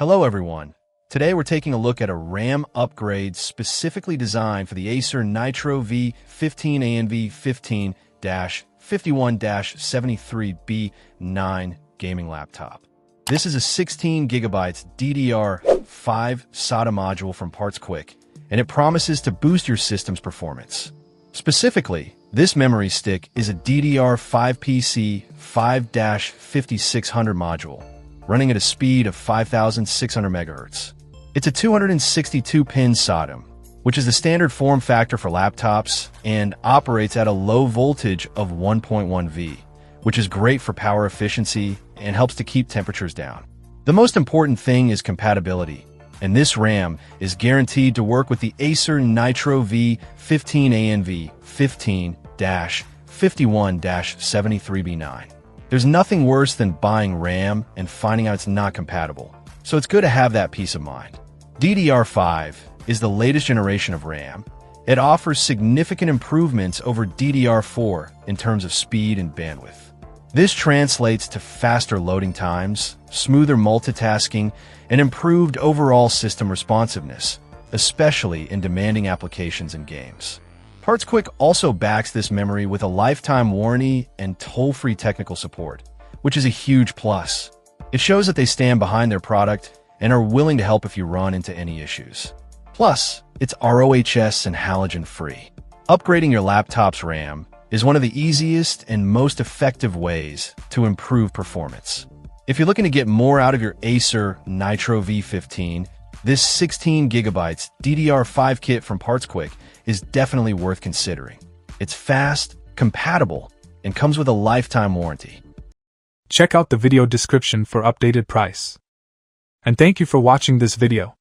Hello everyone. Today we're taking a look at a RAM upgrade specifically designed for the Acer Nitro V15 ANV15-51-73B9 gaming laptop. This is a 16GB DDR5 SATA module from Parts Quick, and it promises to boost your system's performance. Specifically, this memory stick is a DDR5 PC 5-5600 module, running at a speed of 5,600 MHz. It's a 262-pin SODIMM, which is the standard form factor for laptops and operates at a low voltage of 1.1 V, which is great for power efficiency and helps to keep temperatures down. The most important thing is compatibility, and this RAM is guaranteed to work with the Acer Nitro V15 ANV15-51-73B9. There's nothing worse than buying RAM and finding out it's not compatible, so it's good to have that peace of mind. DDR5 is the latest generation of RAM. It offers significant improvements over DDR4 in terms of speed and bandwidth. This translates to faster loading times, smoother multitasking, and improved overall system responsiveness, especially in demanding applications and games. Parts Quick also backs this memory with a lifetime warranty and toll-free technical support, which is a huge plus. It shows that they stand behind their product and are willing to help if you run into any issues. Plus, it's RoHS and halogen-free. Upgrading your laptop's RAM is one of the easiest and most effective ways to improve performance. If you're looking to get more out of your Acer Nitro V15, this 16GB DDR5 kit from Parts Quick is definitely worth considering. It's fast, compatible, and comes with a lifetime warranty. Check out the video description for updated price. And thank you for watching this video.